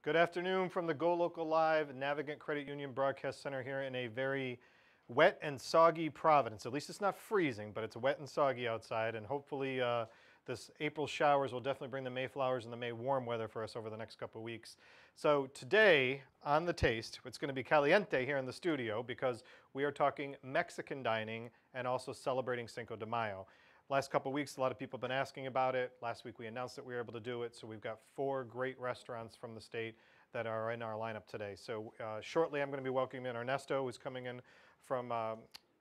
Good afternoon from the GoLocal Live Navigant Credit Union Broadcast Center here in a very wet and soggy Providence. At least it's not freezing, but it's wet and soggy outside, and hopefully this April showers will definitely bring the Mayflowers and the May warm weather for us over the next couple of weeks. So today on The Taste, it's going to be caliente here in the studio because we are talking Mexican dining and also celebrating Cinco de Mayo. Last couple of weeks, a lot of people have been asking about it. Last week we announced that we were able to do it, so we've got 4 great restaurants from the state that are in our lineup today. So shortly I'm going to be welcoming in Ernesto, who's coming in from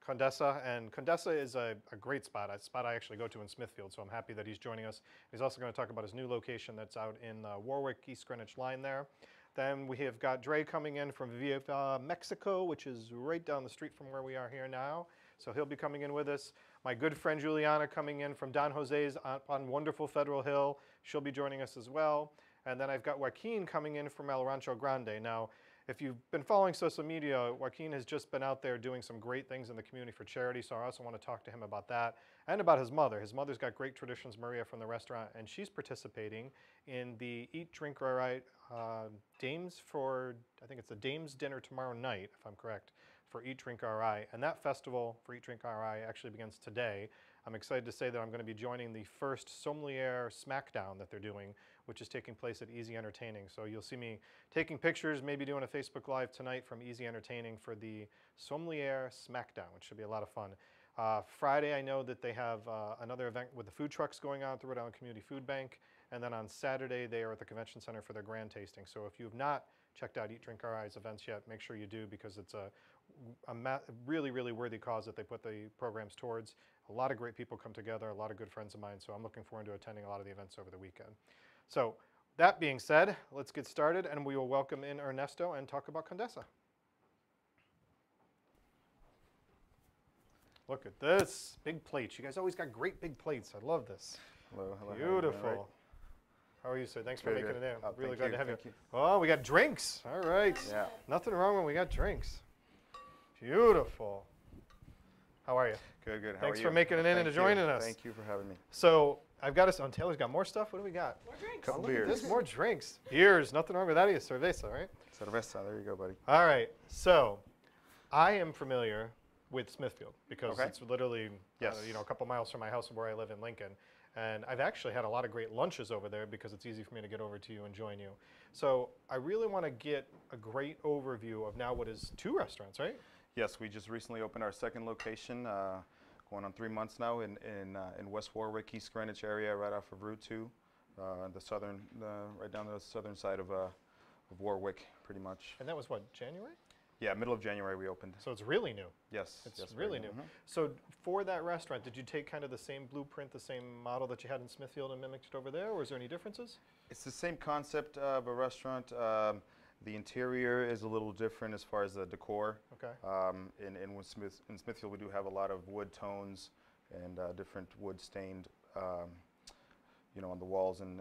Condesa, and Condesa is a great spot, a spot I actually go to in Smithfield, so I'm happy that he's joining us. He's also going to talk about his new location that's out in Warwick, East Greenwich line there. Then we have got Dre coming in from Viva Mexico, which is right down the street from where we are here now. So he'll be coming in with us. My good friend Juliana coming in from Don Jose's on wonderful Federal Hill. She'll be joining us as well. And then I've got Joaquin coming in from El Rancho Grande. Now, if you've been following social media, Joaquin has just been out there doing some great things in the community for charity, so I also want to talk to him about that and about his mother. His mother's got great traditions, Maria from the restaurant, and she's participating in the Eat, Drink, Right Dames for, I think it's the Dames Dinner tomorrow night, if I'm correct, for Eat, Drink, RI. And that festival for Eat, Drink, RI actually begins today. I'm excited to say that I'm going to be joining the first Sommelier Smackdown that they're doing, which is taking place at Easy Entertaining. So you'll see me taking pictures, maybe doing a Facebook Live tonight from Easy Entertaining for the Sommelier Smackdown, which should be a lot of fun. Friday, I know that they have another event with the food trucks going on through Rhode Island Community Food Bank. And then on Saturday, they are at the Convention Center for their grand tasting. So if you have not checked out Eat, Drink, RI's events yet, make sure you do, because it's a really, really worthy cause that they put the programs towards. A lot of great people come together, a lot of good friends of mine, so I'm looking forward to attending a lot of the events over the weekend. So that being said, let's get started, and we will welcome in Ernesto and talk about Condesa. Look at this, big plates. You guys always got great big plates. I love this. Hello, hello. Beautiful. How are you, sir? Thanks for making it in. Oh, really glad to have you. Thank you. Oh, we got drinks. All right. Yeah. Nothing wrong when we got drinks. Beautiful. How are you? Good, good. How Thanks are for you? making it in and Thank joining you. us. Thank you for having me. So I've got us on. Taylor's got more stuff. What do we got? More drinks. Couple Look at beers. this, more drinks. Beers. Nothing wrong with that. Either. Cerveza, right? Cerveza. There you go, buddy. All right. So I am familiar with Smithfield because Okay. it's literally Yes. a couple miles from my house where I live in Lincoln. And I've actually had a lot of great lunches over there because it's easy for me to get over to you and join you. So I really want to get a great overview of now what is 2 restaurants, right? Yes, we just recently opened our second location, going on 3 months now in West Warwick, East Greenwich area, right off of Route 2, right down the southern side of Warwick, pretty much. And that was what, January? Yeah, middle of January we opened. So it's really new. Yes. It's yes, really very new. So for that restaurant, did you take kind of the same blueprint, the same model that you had in Smithfield and mimicked it over there, or is there any differences? It's the same concept of a restaurant. The interior is a little different as far as the decor. Okay. In Smithfield, we do have a lot of wood tones and different wood stained, on the walls and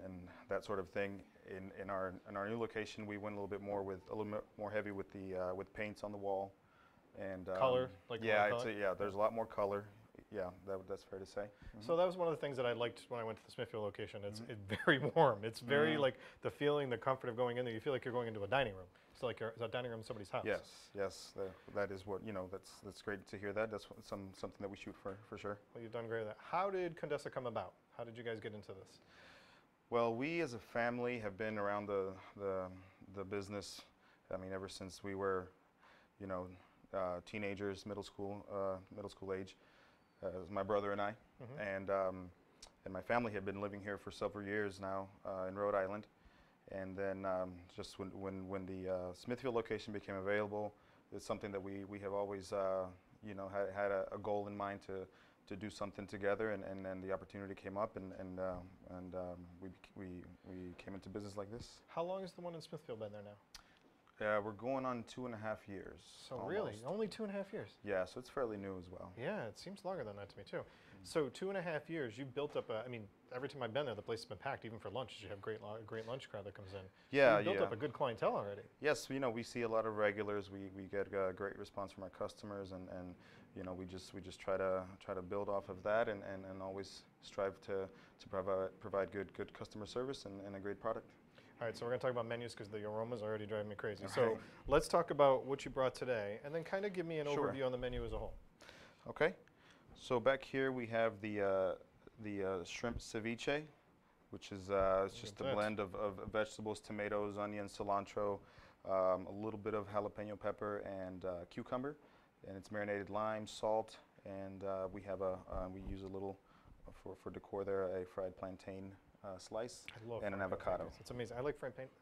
that sort of thing. In our new location, we went a little bit more heavy with the with paints on the wall and Color, like yeah, more color? yeah. There's a lot more color. Yeah, that's fair to say. So that was one of the things that I liked when I went to the Smithfield location. It's very warm. It's very like the feeling, the comfort of going in there. You feel like you're going into a dining room. It's like it's a dining room in somebody's house. Yes, yes. That is what That's great to hear that. That's something that we shoot for sure. Well, you've done great with that. How did Condesa come about? How did you guys get into this? Well, we as a family have been around the business. I mean, ever since we were, teenagers, middle school age. My brother and I, and my family had been living here for several years now in Rhode Island, and then just when the Smithfield location became available, it's something that we have always had a goal in mind to do something together, and then the opportunity came up, and we came into business like this. How long has the one in Smithfield been there now? We're going on 2.5 years. So almost. really, only 2.5 years? Yeah, so it's fairly new as well. Yeah, it seems longer than that to me too. So 2.5 years, you built up I mean, every time I've been there, the place has been packed, even for lunch. You have great lunch crowd that comes in. Yeah, so you built up a good clientele already. Yes, we see a lot of regulars. We get a great response from our customers, and we just try to build off of that, and always strive to provide good customer service and a great product. All right, so we're going to talk about menus because the aromas are already driving me crazy. Okay. So let's talk about what you brought today, and then kind of give me an Sure. overview on the menu as a whole. Okay. So back here we have the shrimp ceviche, which is it's just a that. blend of vegetables, tomatoes, onions, cilantro, a little bit of jalapeno pepper and cucumber, and it's marinated lime, salt, and we have we use a little for decor there, a fried plantain slice I love and an fried avocado. plantains. It's amazing. I like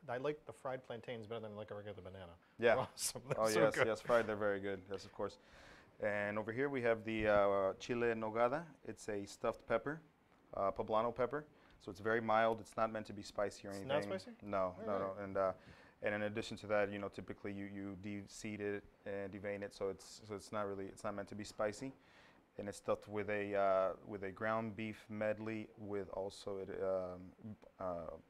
I like the fried plantains better than like a regular banana. Yeah. They're awesome. They're Oh so yes, good. yes, fried. They're very good. Yes, of course. And over here we have the chile en nogada. It's a stuffed pepper, poblano pepper. So it's very mild. It's not meant to be spicy or It's anything. not spicy? No, no, Alright. no. And in addition to that, typically you de-seed it and devein it, so it's not meant to be spicy. And it's stuffed with a ground beef medley with also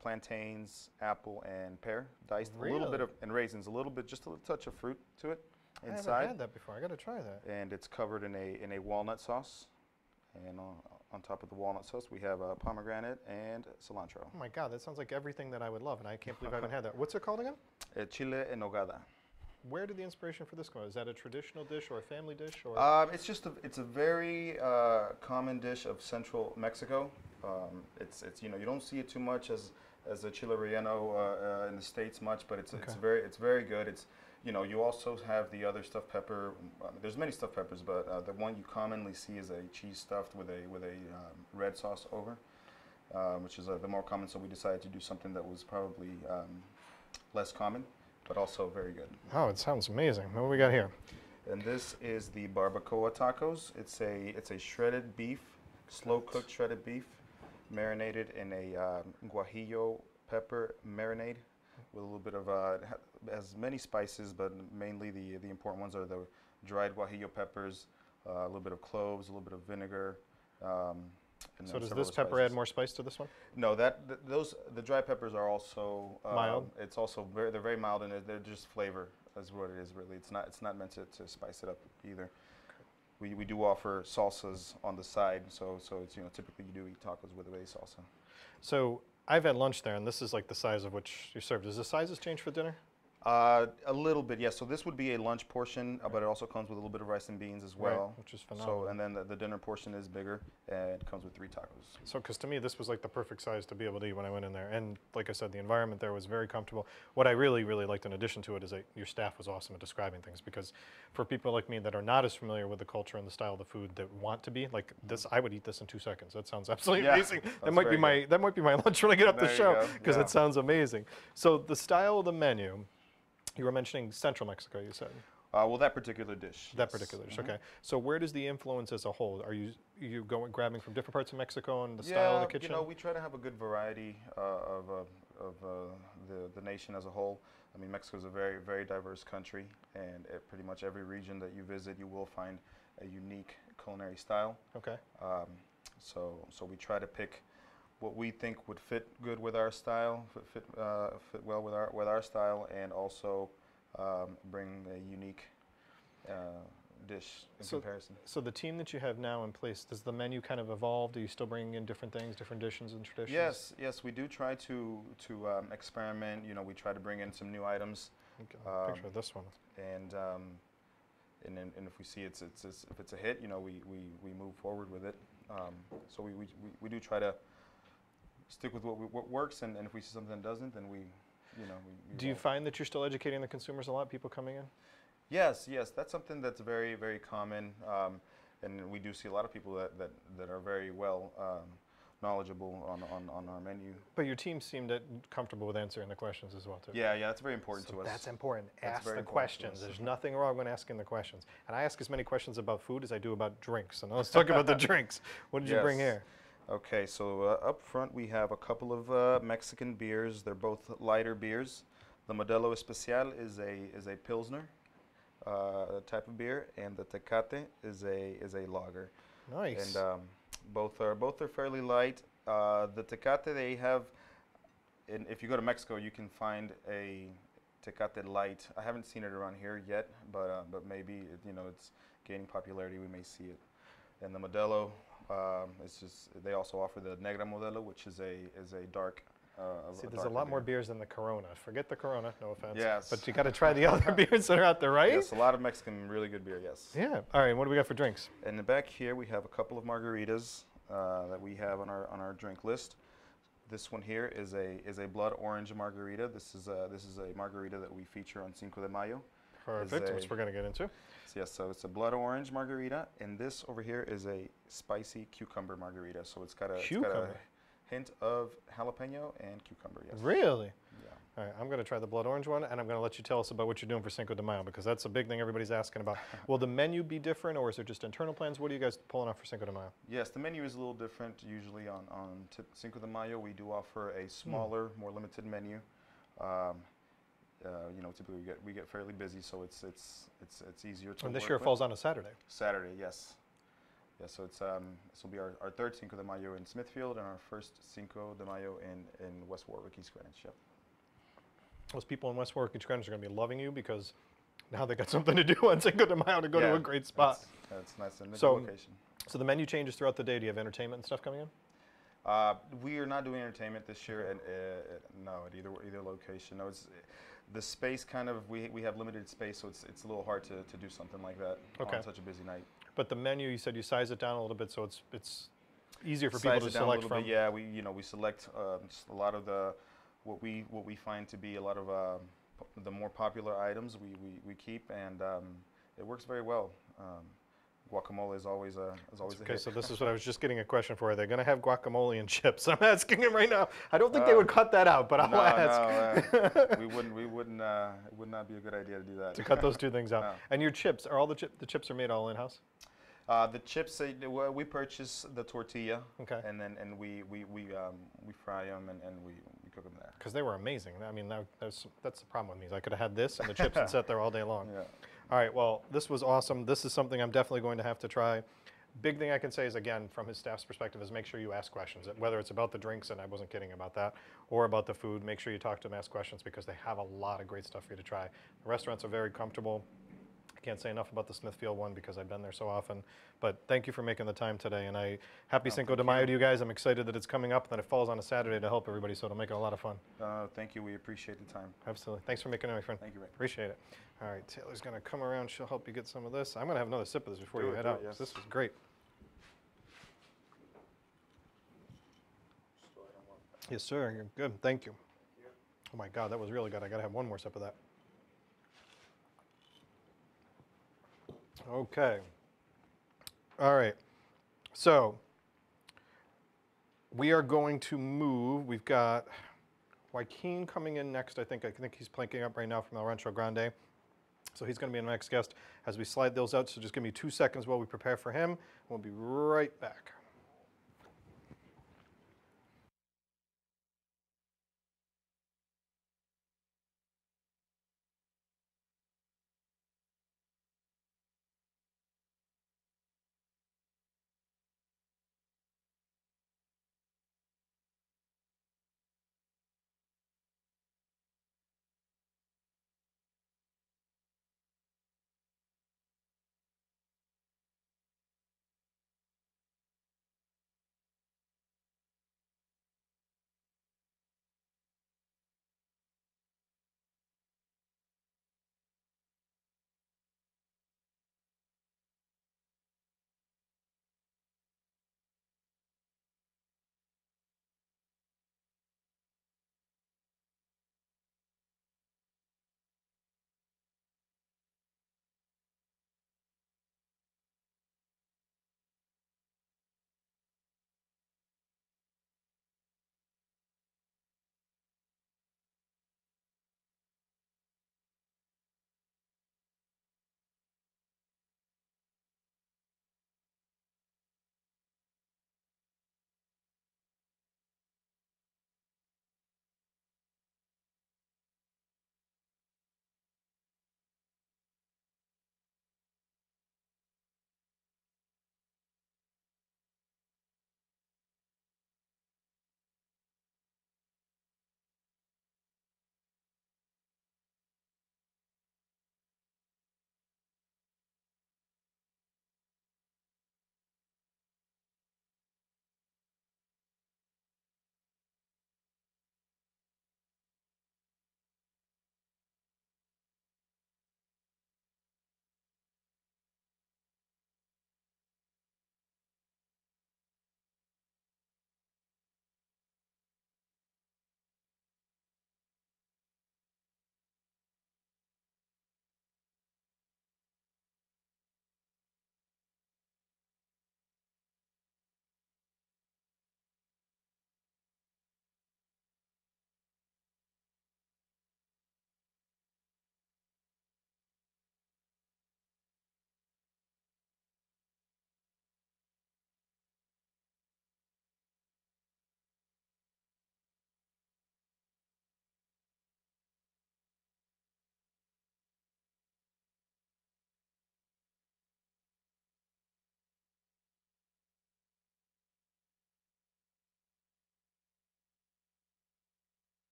plantains, apple, and pear diced. A little bit Really? and raisins, just a little touch of fruit to it I haven't inside. had that before. I got to try that. And it's covered in a walnut sauce. And on top of the walnut sauce, we have pomegranate and cilantro. Oh my God, that sounds like everything that I would love, and I can't believe I haven't had that. What's it called again? Chile en nogada. Where did the inspiration for this come? Is that a traditional dish or a family dish? Or It's a very common dish of central Mexico. It's you don't see it too much as a chile relleno in the States much, but it's very good. It's you also have the other stuffed pepper. There's many stuffed peppers, but the one you commonly see is a cheese stuffed with a red sauce over, which is the more common. So we decided to do something that was probably less common, but also very good. oh, it sounds amazing. What do we got here? And this is the barbacoa tacos. It's a shredded beef, slow cooked shredded beef, marinated in a guajillo pepper marinade with a little bit of has many spices, but mainly the important ones are the dried guajillo peppers, a little bit of cloves, a little bit of vinegar. And So then does several this pepper spices. add more spice to this one? No, the dry peppers are also Mild? It's also they're very mild, and they're just flavor. That's what it is really. It's not meant to spice it up either. We do offer salsas on the side, so it's typically you do eat tacos with a salsa. So I've had lunch there, and this is like the size of which you served. Does the sizes change for dinner? A little bit, yes. So this would be a lunch portion, but it also comes with a little bit of rice and beans as well. Right, which is phenomenal. So, and then the dinner portion is bigger, and it comes with 3 tacos. So, because to me, this was like the perfect size to be able to eat when I went in there. And like I said, the environment there was very comfortable. What I really, really liked in addition to it is that your staff was awesome at describing things, because for people like me that are not as familiar with the culture and the style of the food that want to be, like this, I would eat this in 2 seconds. That sounds absolutely amazing. That might be my lunch when I get off the There you show, go. because Yeah. it sounds amazing. So the style of the menu, you were mentioning Central Mexico, you said. Well, that particular dish. That yes. particular dish, Mhm. okay. So where does the influence as a whole? Are you grabbing from different parts of Mexico and the style of the kitchen? we try to have a good variety of the nation as a whole. I mean, Mexico is a very, very diverse country, and pretty much every region that you visit, you will find a unique culinary style. Okay. So we try to pick what we think would fit good with our style, fit well with our style, and also bring a unique dish in comparison. So the team that you have now in place, does the menu kind of evolve? Are you still bringing in different things, different dishes and traditions? Yes, we do try to experiment. We try to bring in some new items, Okay, a picture of this one. and if we see if it's a hit, we move forward with it. So we do try to stick with what works, and if we see something that doesn't, then we Do you won't. find that you're still educating the consumers a lot, people coming in? Yes, that's something that's very, very common, and we do see a lot of people that are very well knowledgeable on our menu. But your team seemed comfortable with answering the questions as well, too. Yeah, that's very important So to us. that's important. That's Ask very the important to questions. us. There's nothing wrong when asking the questions. And I ask as many questions about food as I do about drinks. And let's talk about the drinks. What did you bring Yes. here? Okay, so up front we have a couple of Mexican beers. They're both lighter beers. The Modelo Especial is a Pilsner type of beer, and the Tecate is a lager. Nice. And both are fairly light. The Tecate they have, if you go to Mexico, you can find a Tecate light. I haven't seen it around here yet, but maybe it's gaining popularity. We may see it. And the Modelo, it's just they also offer the Negra Modelo, which is a dark See, a there's a darker lot more beer. beers than the Corona. Forget the Corona, no offense. Yes. But you got to try the other beers that are out there, right? Yes, a lot of Mexican really good beer. Yes. Yeah. All right. What do we got for drinks? In the back here, we have a couple of margaritas that we have on our drink list. This one here is a blood orange margarita. This is a margarita that we feature on Cinco de Mayo. Perfect. Which we're gonna get into. Yes, so it's a blood orange margarita, and this over here is a spicy cucumber margarita. So it's got a hint of jalapeno and cucumber. Yes. Really? Yeah. All right, I'm going to try the blood orange one, and I'm going to let you tell us about what you're doing for Cinco de Mayo, because that's a big thing everybody's asking about. Will the menu be different, or is it just internal plans? What are you guys pulling off for Cinco de Mayo? Yes, the menu is a little different. Usually on Cinco de Mayo, we do offer a smaller, more limited menu. You know, typically we get fairly busy, so it's easier to. And this year it falls on a Saturday. Saturday, yes. Yeah, so it's this will be our third Cinco de Mayo in Smithfield and our first Cinco de Mayo in West Warwick, East Greenwich. Yep. Those people in West Warwick and Greenwich are going to be loving you, because now they got something to do on Cinco de Mayo to go to a great spot. That's nice and So, location. So the menu changes throughout the day. Do you have entertainment and stuff coming in? We are not doing entertainment this year, no, at either location. No, it's the space kind of we have limited space, so it's a little hard to do something like that on such a busy night. But the menu, you said you size it down a little bit, so it's easier for people to select from. Yeah, we select just a lot of what we find to be a lot of the more popular items we keep, and it works very well. Guacamole is always a hit. So this is what I was just getting a question for. Are they going to have guacamole and chips? I'm asking him right now. I don't think they would cut that out, but I'll ask. No, we wouldn't. It would not be a good idea to do that. To cut those two things out. No. And your chips, are all the chips are made all in-house? The chips, we purchase the tortilla, and then we fry them and we cook them there. Because they were amazing. I mean, that's the problem with me. Is I could have had this and the chips and sat there all day long. Yeah. All right, well, this was awesome. This is something I'm definitely going to have to try. Big thing I can say is, again, from his staff's perspective, is make sure you ask questions. Whether it's about the drinks, and I wasn't kidding about that, or about the food, make sure you talk to them, ask questions, because they have a lot of great stuff for you to try. The restaurants are very comfortable. I can't say enough about the Smithfield one because I've been there so often. But thank you for making the time today, and happy Cinco de Mayo to you guys. I'm excited that it's coming up and that it falls on a Saturday to help everybody, so it'll make it a lot of fun. Thank you. We appreciate the time. Absolutely. Thanks for making it, my friend. Thank you, Ray. Appreciate it. All right, Taylor's going to come around. She'll help you get some of this. I'm going to have another sip of this before you head out. Yes. This was great. Yes, sir. You're good. Thank you. Oh, my God. That was really good. I got to have one more sip of that. Okay. All right. So we are going to move. We've got Joaquin coming in next. I think he's planking up right now from El Rancho Grande. So he's going to be the next guest as we slide those out. So just give me 2 seconds while we prepare for him. We'll be right back.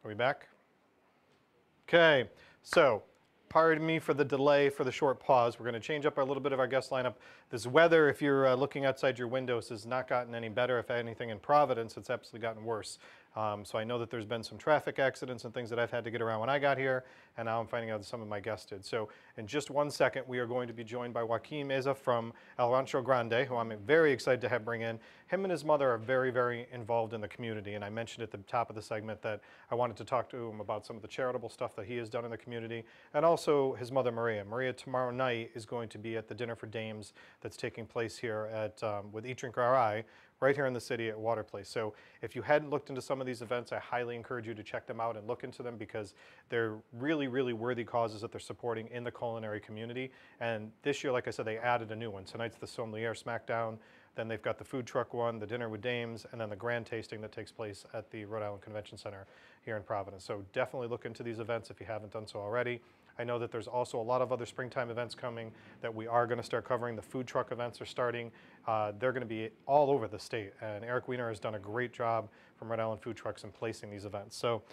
Are we back? Okay, so pardon me for the delay, for the short pause. We're going to change up a little bit of our guest lineup. This weather, if you're looking outside your windows, has not gotten any better. If anything, in Providence, it's absolutely gotten worse. So I know that there's been some traffic accidents and things that I've had to get around when I got here, and now I'm finding out that some of my guests did. So in just 1 second, we are going to be joined by Joaquin Meza from El Rancho Grande, who I'm very excited to have bring in. Him and his mother are very, very involved in the community, and I mentioned at the top of the segment that I wanted to talk to him about some of the charitable stuff that he has done in the community, and also his mother, Maria. Maria, tomorrow night, is going to be at the Dinner for Dames that's taking place here at with Eat, Drink, RI, right here in the city at Water Place. So if you hadn't looked into some of these events, I highly encourage you to check them out and look into them, because they're really, really worthy causes that they're supporting in the culinary community. And this year, like I said, they added a new one. Tonight's the Sommelier Smackdown. Then they've got the food truck one, the Dinner with Dames, and then the grand tasting that takes place at the Rhode Island Convention Center here in Providence. So definitely look into these events if you haven't done so already. I know that there's also a lot of other springtime events coming that we are going to start covering. The food truck events are starting. They're going to be all over the state, and Eric Weiner has done a great job from Rhode Island Food Trucks in placing these events. So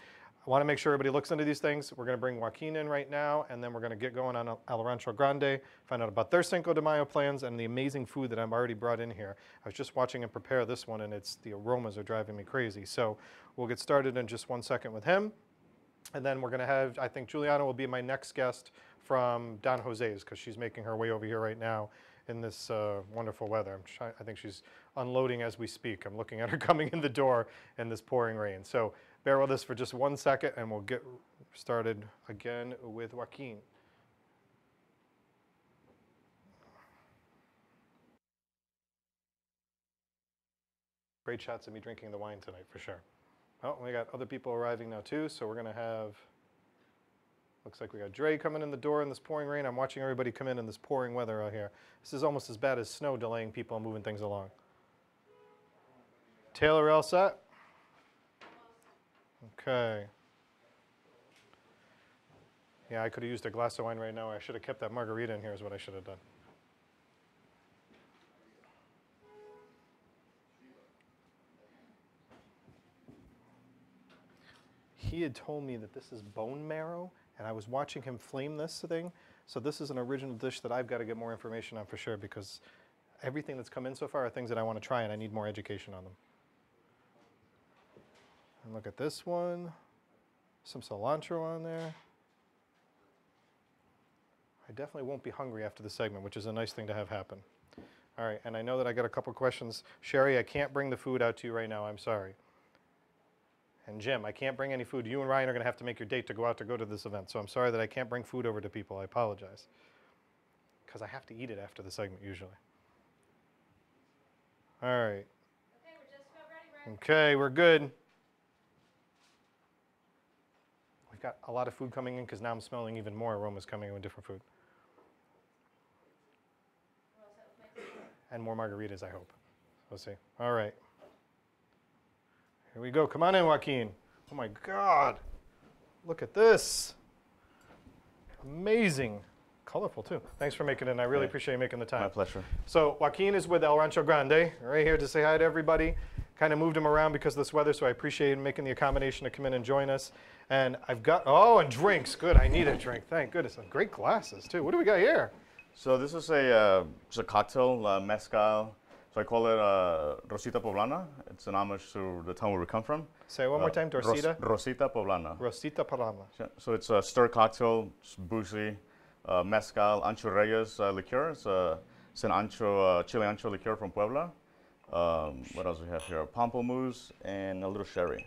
I want to make sure everybody looks into these things. We're going to bring Joaquin in right now, and then we're going to get going on El Rancho Grande, find out about their Cinco de Mayo plans and the amazing food that I've already brought in here. I was just watching him prepare this one, and the aromas are driving me crazy. So we'll get started in just 1 second with him. And then we're going to have, I think Juliana will be my next guest from Don Jose's, because she's making her way over here right now in this wonderful weather. I think she's unloading as we speak. I'm looking at her coming in the door in this pouring rain. So bear with us for just 1 second, and we'll get started again with Joaquin. Great shots of me drinking the wine tonight, for sure. Oh, we got other people arriving now too, so we're going to have, looks like we got Dre coming in the door in this pouring rain. I'm watching everybody come in this pouring weather out here. This is almost as bad as snow delaying people and moving things along. Taylor, all set? Okay. Yeah, I could have used a glass of wine right now. I should have kept that margarita in here is what I should have done. He had told me that this is bone marrow, and I was watching him flame this thing. So this is an original dish that I've got to get more information on for sure, because everything that's come in so far are things that I want to try, and I need more education on them. And look at this one. Some cilantro on there. I definitely won't be hungry after the segment, which is a nice thing to have happen. All right, and I know that I got a couple questions. Sherry, I can't bring the food out to you right now. I'm sorry. And Jim, I can't bring any food. You and Ryan are going to have to make your date to go to this event. So I'm sorry that I can't bring food over to people. I apologize. Because I have to eat it after the segment usually. All right. Okay, we're just about ready, Ryan. Okay, we're good. We've got a lot of food coming in, because now I'm smelling even more aromas coming in with different food. We're all set with Mike. And more margaritas, I hope. We'll see. All right. Here we go. Come on in, Joaquin. Oh my God. Look at this. Amazing. Colorful too. Thanks for making it, and I really appreciate you making the time. My pleasure. So Joaquin is with El Rancho Grande, right here to say hi to everybody. Kind of moved him around because of this weather, so I appreciate him making the accommodation to come in and join us. And I've got, oh, and drinks. Good, I need a drink. Thank goodness. And great glasses too. What do we got here? So this is a cocktail, mezcal. So I call it Rosita Poblana. It's an homage to the town where we come from. Say it one more time, Rosita. Rosita Poblana. Rosita Poblana. So it's a stir cocktail, it's boozy, mezcal, Ancho Reyes liqueur. It's an ancho, chile ancho liqueur from Puebla. What else do we have here? Pamplemousse and a little sherry.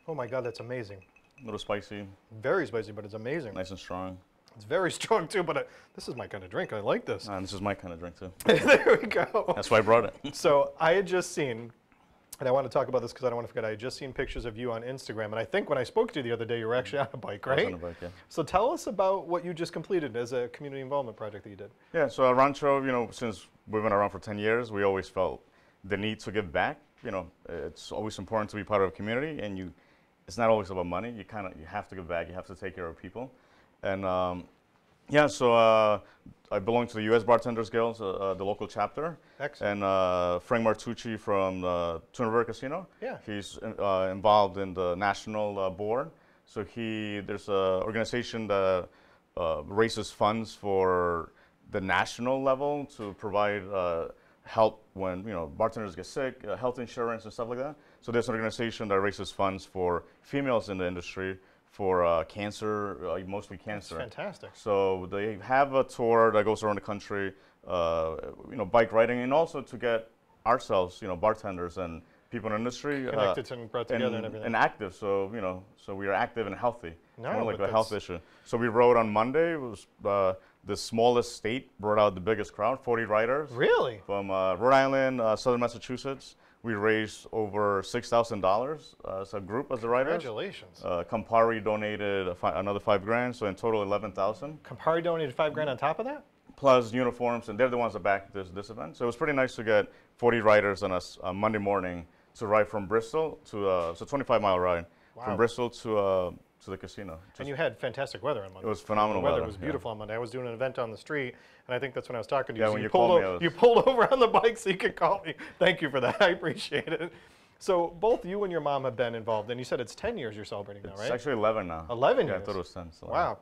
Oh my God, that's amazing. A little spicy. Very spicy, but it's amazing. Nice and strong. It's very strong too, but this is my kind of drink. I like this. And this is my kind of drink too. There we go. That's why I brought it. So I had just seen, and I want to talk about this because I don't want to forget, I had just seen pictures of you on Instagram, and I think when I spoke to you the other day, you were actually on a bike, right? I was on a bike, yeah. So tell us about what you just completed as a community involvement project that you did. Yeah, so at Rancho, since we've been around for 10 years, we always felt the need to give back. It's always important to be part of a community, and it's not always about money. You have to give back. You have to take care of people. And Yeah, so I belong to the U.S. Bartenders Guild, the local chapter. Excellent. And Frank Martucci from Tuna River Casino. Yeah. He's involved in the national board. So there's an organization that raises funds for the national level to provide help when bartenders get sick, health insurance and stuff like that. So there's an organization that raises funds for females in the industry for cancer, mostly cancer. That's fantastic. So they have a tour that goes around the country, bike riding, and also to get ourselves, bartenders and people in the industry Connected and brought together and everything. and active. So so we are active and healthy. No, It's more like but a health issue. So we rode on Monday. It was the smallest state brought out the biggest crowd, 40 riders. Really? From Rhode Island, southern Massachusetts. We raised over $6,000 as a group, as the riders. Congratulations. Campari donated another $5,000, so in total 11,000. Campari donated $5,000 on top of that? Plus uniforms, and they're the ones that backed this event. So it was pretty nice to get 40 riders on a Monday morning to ride from Bristol to it's a 25-mile ride from Bristol to the casino. And you had fantastic weather on Monday. It was phenomenal The weather weather, was beautiful on Monday. I was doing an event on the street, and I think that's when I was talking to you. Yeah, So when you you pulled called me, over, you pulled over on the bike so you could call me. Thank you for that. I appreciate it. So both you and your mom have been involved, and you said it's 10 years you're celebrating now, right? It's actually 11 now. 11 Yeah, years? I thought it was 10. So Wow.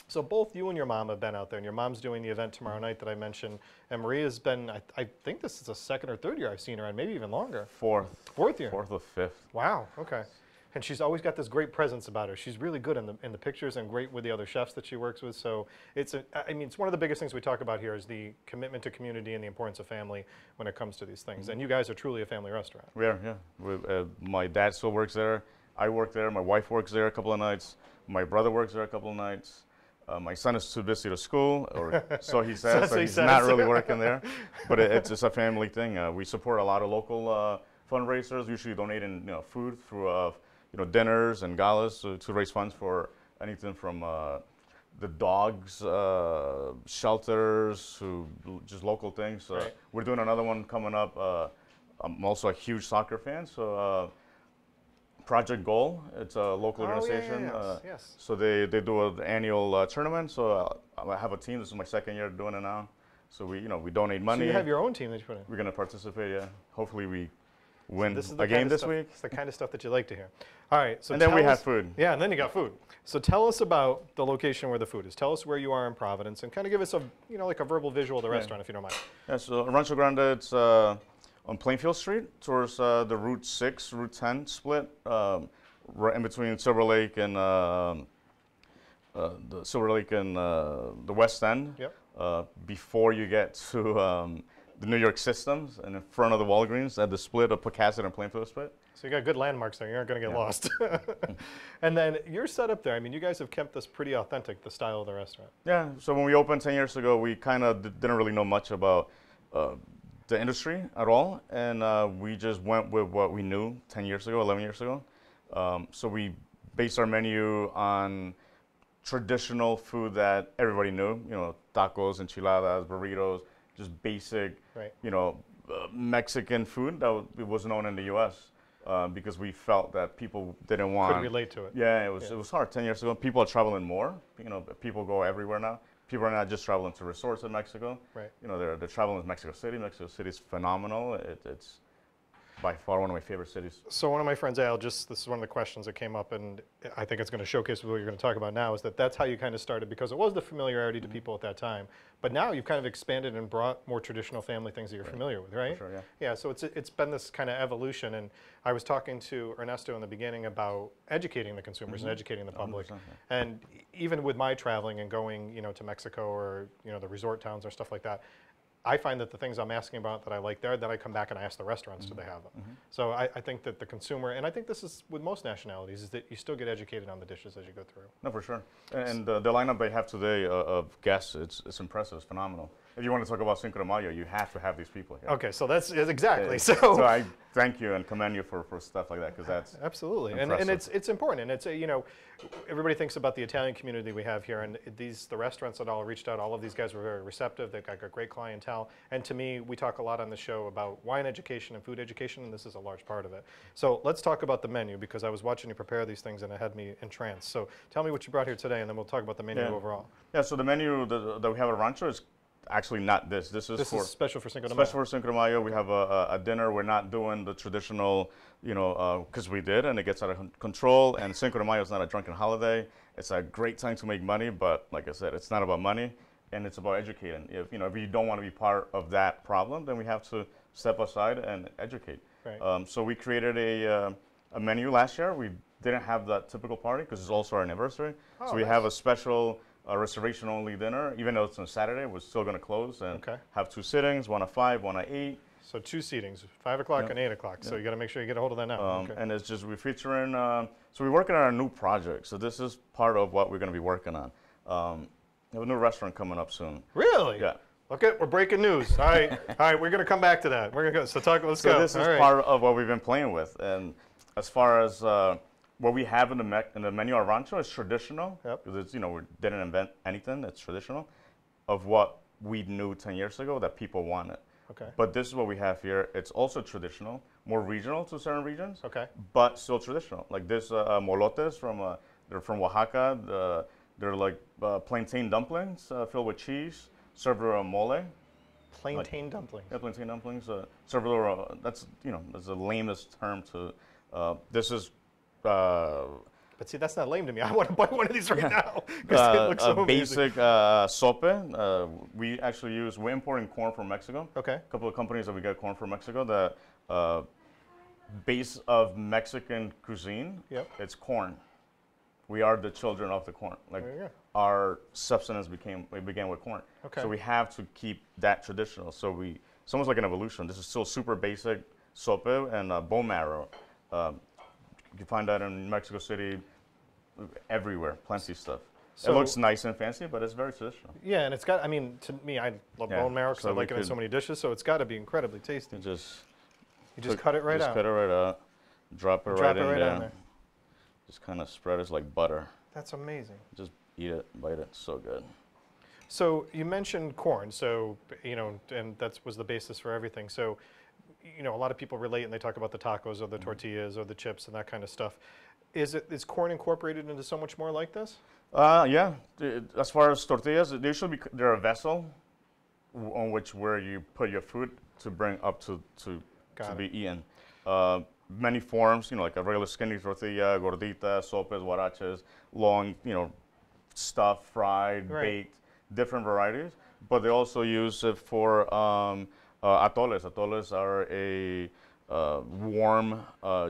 So both you and your mom have been out there, and your mom's doing the event tomorrow night that I mentioned, and Maria's been, I think this is the second or third year I've seen her, and maybe even longer. Fourth year. Fourth or fifth. Wow, okay. And she's always got this great presence about her. She's really good in the pictures and great with the other chefs that she works with. So it's it's one of the biggest things we talk about here is the commitment to community and the importance of family when it comes to these things. And you guys are truly a family restaurant. We are, yeah. My dad still works there. I work there. My wife works there a couple of nights. My brother works there a couple of nights. My son is too busy to school, or so he says. So he's not really working there. But it's a family thing. We support a lot of local fundraisers. Usually donating food through dinners and galas to raise funds for anything from the dogs shelters to just local things. Right. We're doing another one coming up. I'm also a huge soccer fan, so Project Goal. It's a local organization. Yes. So they do an annual tournament. So I have a team. This is my second year doing it now. So we donate money. So you have your own team that you put in. We're gonna participate. Yeah. Hopefully we win This is a game this stuff, week. It's the kind of stuff that you like to hear. All right. So And then we tell have us- food. Yeah, and then you got food. So tell us about the location where the food is. Tell us where you are in Providence, and kind of give us a like a verbal visual of the restaurant, if you don't mind. Yeah, so Rancho Grande, it's on Plainfield Street towards the Route 6, Route 10 split, right in between Silver Lake and the West End. Yep. Before you get to the New York Systems, and in front of the Walgreens at the split of Pocasset and Plainfield split. So you got good landmarks there. You aren't going to get lost. And then your setup there. I mean, you guys have kept this pretty authentic, the style of the restaurant. Yeah. So when we opened 10 years ago, we kind of didn't really know much about the industry at all, and we just went with what we knew 10 years ago, 11 years ago. So we based our menu on traditional food that everybody knew. Tacos, enchiladas, burritos, just basic, Right. Mexican food that was known in the U.S. Because we felt that people didn't want. Couldn't relate to it. Yeah, it was hard 10 years ago. People are traveling more. People go everywhere now. People are not just traveling to resorts in Mexico. Right. They're traveling to Mexico City. Mexico City is phenomenal. It's by far one of my favorite cities. So one of my friends, Al, this is one of the questions that came up, and I think it's going to showcase what you're going to talk about now, is that's how you kind of started, because it was the familiarity to people at that time. But now you've kind of expanded and brought more traditional family things that you're familiar with, right? For sure, yeah. Yeah, so it's been this kind of evolution, and I was talking to Ernesto in the beginning about educating the consumers and educating the public. 100%, And even with my traveling and going, to Mexico or, the resort towns or stuff like that, I find that the things I'm asking about that I like there, then I come back and I ask the restaurants, do they have them? So I think that the consumer, and I think this is with most nationalities, is that you still get educated on the dishes as you go through. No, for sure. And the lineup they have today of guests, it's impressive. It's phenomenal. if you want to talk about Cinco de Mayo, you have to have these people here. Okay, so that's exactly. So I thank you and commend you for stuff like that, because that's absolutely, and impressive. it's important, and it's you know, everybody thinks about the Italian community we have here, and the restaurants that all reached out, all of these guys were very receptive. They've got great clientele, and to me, we talk a lot on the show about wine education and food education, and this is a large part of it. So let's talk about the menu, because I was watching you prepare these things and it had me entranced. So tell me what you brought here today, and then we'll talk about the menu overall. Yeah, so the menu that we have at Rancho is actually not this. This is special for Cinco de Mayo. Special for Cinco de Mayo. We have a dinner. We're not doing the traditional, you know, because we did, and it gets out of control. And Cinco de Mayo is not a drunken holiday. It's a great time to make money, but like I said, it's not about money, and it's about educating. If you don't want to be part of that problem, then we have to step aside and educate. Right. So we created a menu last year. We didn't have that typical party because it's also our anniversary. So we have a special reservation-only dinner. Even though it's on Saturday, we're still going to close and have 2 sittings, one at 5, one at 8. So 2 seatings, 5 o'clock and 8 o'clock. So you got to make sure you get a hold of that now. And it's just, we're featuring, so we're working on a new project. So this is part of what we're going to be working on. We have a new restaurant coming up soon. Really? Yeah. Okay, we're breaking news. All right, all right, we're going to come back to that. We're going to go. So let's go. So this is part of what we've been playing with. And as far as what we have in the menu at Rancho is traditional, because it's, you know, we didn't invent anything. It's traditional of what we knew 10 years ago that people wanted. Okay. But this is what we have here. It's also traditional, more regional to certain regions. Okay. But still traditional. Like this molotes they're from Oaxaca. They're like plantain dumplings filled with cheese, served with a mole. Plantain dumplings. Yeah, plantain dumplings. Served with that's, you know, that's the lamest term to. This is. But see, that's not lame to me. I want to buy one of these right now because it looks so amazing. Basic sope. We're importing corn from Mexico. Okay. A couple of companies that we get corn from Mexico. The base of Mexican cuisine. Yep. It's corn. We are the children of the corn. Like our substance began with corn. Okay. So we have to keep that traditional. So it's almost like an evolution. This is still super basic sope and bone marrow. You can find that in Mexico City, everywhere, plenty of stuff. So it looks nice and fancy, but it's very traditional. Yeah, and it's got, I mean, to me, I love bone marrow because I like it in so many dishes, so it's got to be incredibly tasty. You just cut it right out. Just cut it right out, drop it right in there. there. Just kind of spread it like butter. That's amazing. Just eat it, bite it, so good. So you mentioned corn, so, you know, and that was the basis for everything. So, you know, a lot of people relate and they talk about the tacos or the tortillas or the chips and that kind of stuff. Is corn incorporated into so much more like this? Yeah. As far as tortillas, they're a vessel on where you put your food to bring up to be eaten. Many forms, you know, like a regular skinny tortilla, gordita, sopes, huaraches, long, you know, stuffed, fried, baked, different varieties. But they also use it for atoles. Atoles are a warm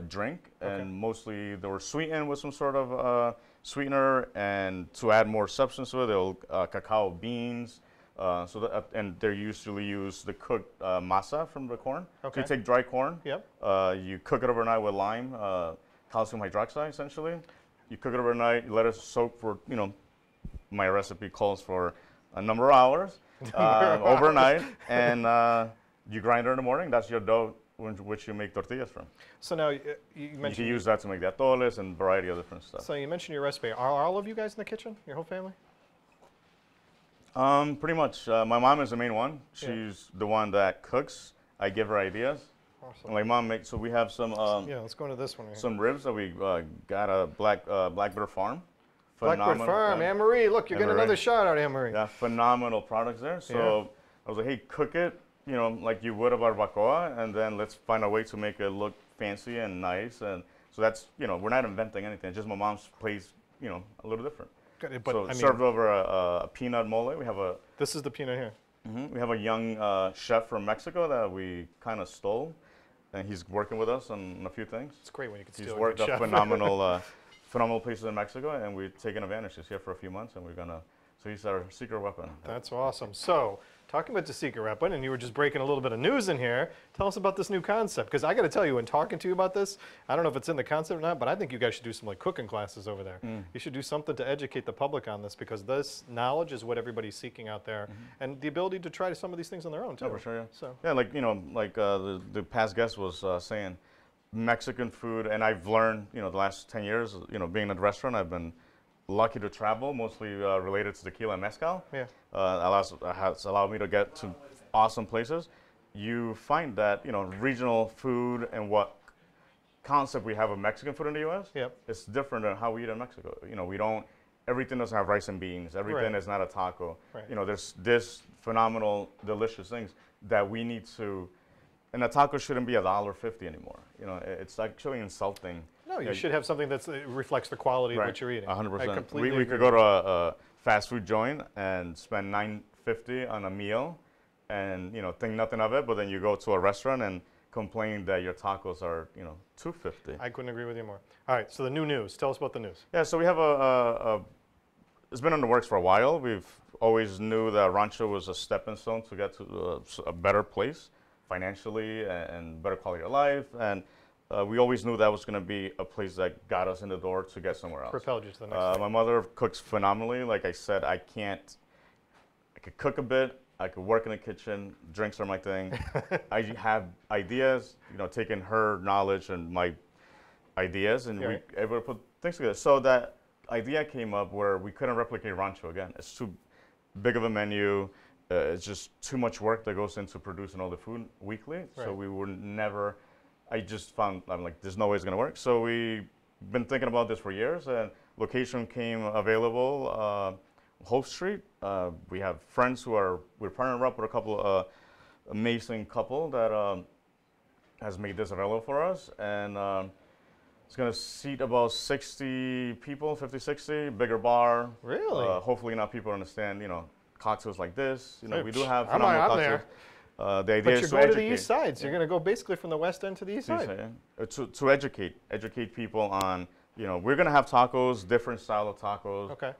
drink, and mostly they were sweetened with some sort of sweetener, and to add more substance to it, they'll cacao beans. And they usually use the cooked masa from the corn. Okay. So you take dry corn. Yep. You cook it overnight with lime, calcium hydroxide, essentially. You cook it overnight. You let it soak for, you know, my recipe calls for a number of hours overnight, and you grind it in the morning. That's your dough, which you make tortillas from. So now you mentioned you can use that to make the atoles and a variety of different stuff. So you mentioned your recipe. Are all of you guys in the kitchen? Your whole family? Pretty much. My mom is the main one. She's the one that cooks. I give her ideas. Awesome. My mom makes. So we have some. Let's go into this one. Some ribs that we got at Blackbird Farm. Blackbird Farm, Anne Marie. Look, you're getting another shout out, Anne Marie. Yeah, phenomenal products there. So I was like, hey, cook it, you know, like you would a barbacoa, and then let's find a way to make it look fancy and nice. And so that's, you know, we're not inventing anything. It's just my mom's place, you know, a little different. But so served over a peanut mole. We have a. This is the peanut here. We have a young chef from Mexico that we kind of stole, and he's working with us on a few things. It's great when you can steal. He's worked up phenomenal places in Mexico, and we're taking advantage. He's here for a few months, and we're gonna. So he's our secret weapon. That's awesome. So talking about the secret weapon, and you were just breaking a little bit of news in here. Tell us about this new concept, because I got to tell you, in talking to you about this, I don't know if it's in the concept or not, but I think you guys should do some like cooking classes over there. You should do something to educate the public on this, because this knowledge is what everybody's seeking out there, and the ability to try some of these things on their own too. Oh, for sure, yeah. So Yeah, like, you know, like the past guest was saying, Mexican food, and I've learned, you know, the last 10 years, you know, being in the restaurant, I've been lucky to travel, mostly related to tequila and mezcal. Yeah. Has allowed me to get to awesome places. You find that, you know, regional food and what concept we have of Mexican food in the U.S. Yep. It's different than how we eat in Mexico. You know, we don't, everything doesn't have rice and beans. Everything Right. is not a taco. Right. You know, there's this phenomenal, delicious things that we need to, and a taco shouldn't be $1.50 anymore. You know, it's actually insulting. no, you should have something that reflects the quality Right. of what you're eating. 100%. I completely We agree could go with to a fast food joint and spend $9.50 on a meal, and you know, think nothing of it. But then you go to a restaurant and complain that your tacos are, you know, $2.50. I couldn't agree with you more. All right, so the new news. Tell us about the news. Yeah, so we have it's been in the works for a while. We've always knew that Rancho was a stepping stone to get to a better place financially and better quality of life. And we always knew that was going to be a place that got us in the door to get somewhere else. Propelled you to the next thing. My mother cooks phenomenally. Like I said, I could cook a bit. I could work in the kitchen. Drinks are my thing. I have ideas, you know, taking her knowledge and my ideas, and Right. we able to put things together. So that idea came up where we couldn't replicate Rancho again. It's too big of a menu. It's just too much work that goes into producing all the food weekly. So Right. we would never. I just found, I'm like, there's no way it's gonna work. So we've been thinking about this for years, and location came available. Hope Street. We have friends we're partnering up with a couple of amazing couple that has made this available for us, and it's gonna seat about 60 people, 50, 60, bigger bar. Really? Hopefully enough people understand, you know, cocktails like this. You know, Hey, we do have I'm phenomenal there. cocktails. The idea But is you're to going to educate. the east side, so you're going to go basically from the west end to the east See, side. to educate people on, you know, we're gonna have tacos, different style of tacos. Okay.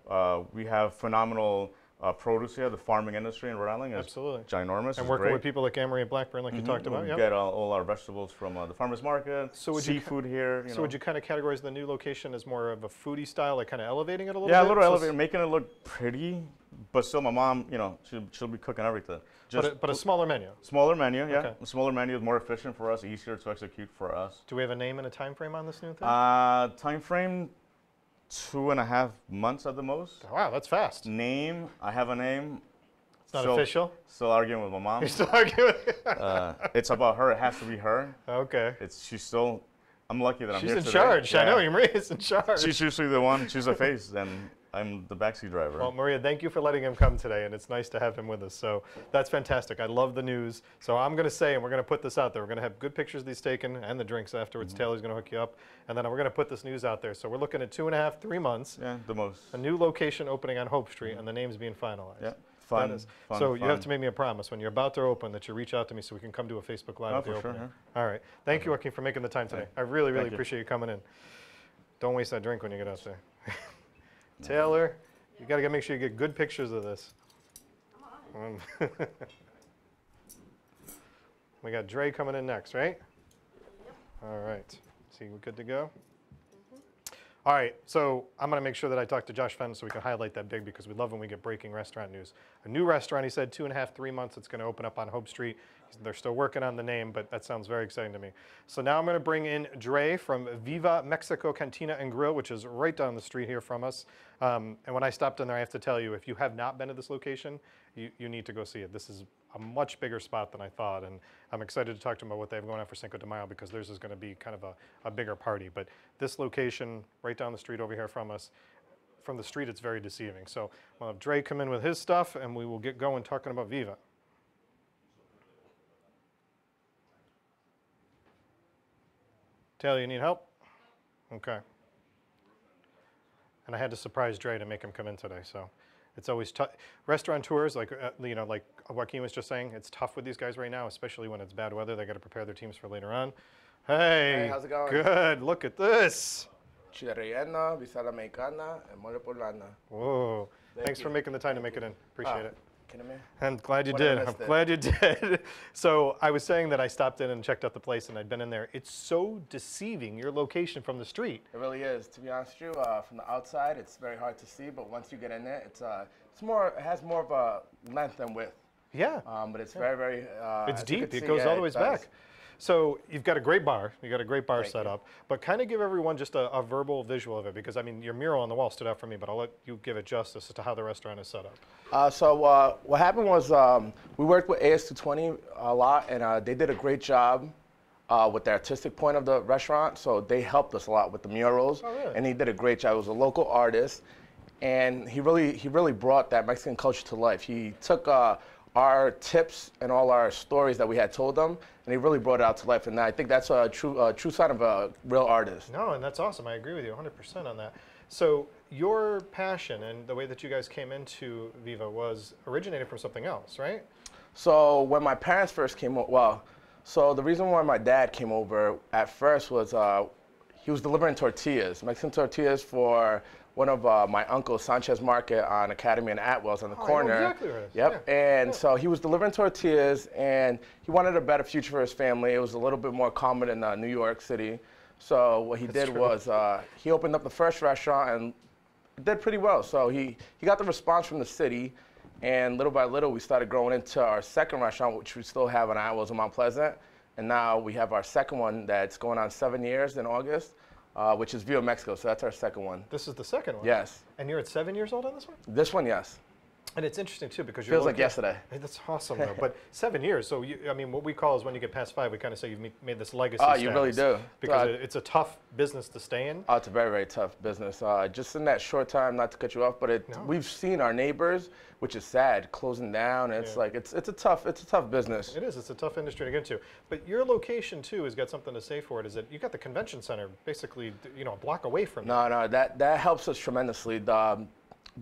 We have phenomenal produce here. The farming industry in Rhode Island is Absolutely. ginormous. And it's working great. with people like Amory and Blackburn, like you talked about. We Yep. get all our vegetables from the farmers market. So would you seafood here. So would you kind of categorize the new location as more of a foodie style, like kind of elevating it a little Yeah, bit? a little So elevator, making it look pretty, but still, my mom, you know, she'll be cooking everything. Just But a smaller menu. smaller menu, yeah. Okay. A smaller menu is more efficient for us, easier to execute for us. Do we have a name and a time frame on this new thing? Time frame, 2.5 months at the most. Wow, that's fast. Name, I have a name. It's not Still- official. Still arguing with my mom. You're still arguing. It's about her. It has to be her. Okay. She's still. I'm lucky that I'm She's here in today. charge. I Yeah. know, Maria's in charge. She's usually the one. She's the face, and I'm the backseat driver. Well, Maria, thank you for letting him come today, and it's nice to have him with us. So that's fantastic. I love the news. So I'm going to say, and we're going to put this out there, we're going to have good pictures of these taken and the drinks afterwards. Taylor's going to hook you up, and then we're going to put this news out there. So we're looking at 2.5, 3 months, Yeah, the most. a new location opening on Hope Street, and the name's being finalized. Yeah, fun. That is. fun So you have fun. to make me a promise when you're about to open that you reach out to me so we can come do a Facebook Live Oh, at the for sure, opening. All right. Thank you, Joaquin, for making the time today. I really, really Thank you. appreciate you coming in. Don't waste that drink when you get out there. Taylor, you got to make sure you get good pictures of this. We got Dre coming in next, right? All right. See, we're good to go? All right, so I'm going to make sure that I talk to Josh Fenn so we can highlight that big, because we love when we get breaking restaurant news. A new restaurant, he said 2.5, 3 months, it's going to open up on Hope Street. They're still working on the name, but that sounds very exciting to me. So now I'm going to bring in Dre from Viva Mexico Cantina and Grill, which is right down the street here from us. And when I stopped in there, I have to tell you, if you have not been to this location, you need to go see it. This is a much bigger spot than I thought, and I'm excited to talk to them about what they have going on for Cinco de Mayo, because theirs is going to be kind of a bigger party. But this location, right down the street over here from us, from the street, it's very deceiving. So we'll have Dre come in with his stuff, and we will get going talking about Viva. Taylor, you need help? Okay. And I had to surprise Dre to make him come in today, so it's always tough. Restaurateurs, like you know, like Joaquin was just saying, it's tough with these guys right now, especially when it's bad weather. They got to prepare their teams for later on. Hey, how's it going? Good. Look at this. Chile rellena, bisala mexicana, and mole poblana. Whoa. Thank Thanks for you. making the time to make it in. Appreciate it. kidding me? I'm glad you Wouldn't did. have I'm missed it. glad you did. So I was saying that I stopped in and checked out the place, and I'd been in there. It's so deceiving, your location from the street. It really is. To be honest with you, from the outside, it's very hard to see, but once you get in there, it's more. It has more of a length than width. Yeah. But it's very, very. It's as you deep. can It see, goes yeah, all the it ways does. back. So you've got a great bar. You got a great bar Thank set you. up. But kind of give everyone just a verbal visual of it, because I mean your mural on the wall stood out for me. But I'll let you give it justice as to how the restaurant is set up. So what happened was we worked with AS220 a lot, and they did a great job with the artistic point of the restaurant. So they helped us a lot with the murals, Oh, really? and he did a great job. He was a local artist, and he really brought that Mexican culture to life. He took our tips and all our stories that we had told them, and he really brought it out to life. And I think that's a true sign of a real artist. No, and that's awesome. I agree with you 100% on that. So your passion and the way that you guys came into Viva was originated from something else, right? So when my parents first came over, so the reason why my dad came over at first was he was delivering tortillas, Mexican tortillas for one of my uncle's, Sanchez Market on Academy and Atwell's on the Oh, I know corner. exactly where it is. Yep. Yeah. And so he was delivering tortillas, and he wanted a better future for his family. It was a little bit more common in New York City. So what he did true. was he opened up the first restaurant, and it did pretty well. So he got the response from the city, and little by little we started growing into our second restaurant, which we still have on Atwell's in Mount Pleasant. And now we have our second one that's going on 7 years in August, which is Viva Mexico. So that's our second one. This is the second one. Yes. And you're at 7 years old on this one? This one, yes. And it's interesting too because you're Feels like looking- yesterday. Hey, that's awesome though. But 7 years, so I mean, what we call is when you get past 5, we kind of say you've made this legacy. Oh, you really status, do. because it's a tough business to stay in. Oh, it's a very, very tough business. Just in that short time, not to cut you off, but No. we've seen our neighbors, which is sad, closing down. And it's Yeah. like it's a tough business. It is. It's a tough industry to get into. But your location too has got something to say for it. Is that you got the convention center basically, a block away from you. No, that helps us tremendously. The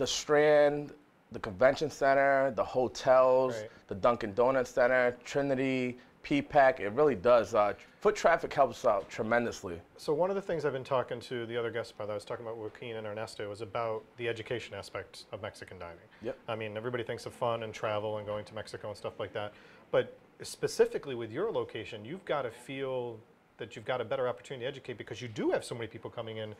Strand, the convention center, the hotels, Right. the Dunkin' Donuts Center, Trinity, P-PAC, it really does. Foot traffic helps out tremendously. So one of the things I've been talking to the other guests about, I was talking about Joaquin and Ernesto, was about the education aspect of Mexican dining. Yep. I mean, everybody thinks of fun and travel and going to Mexico and stuff like that. But specifically with your location, you've got to feel that you've got a better opportunity to educate because you do have so many people coming in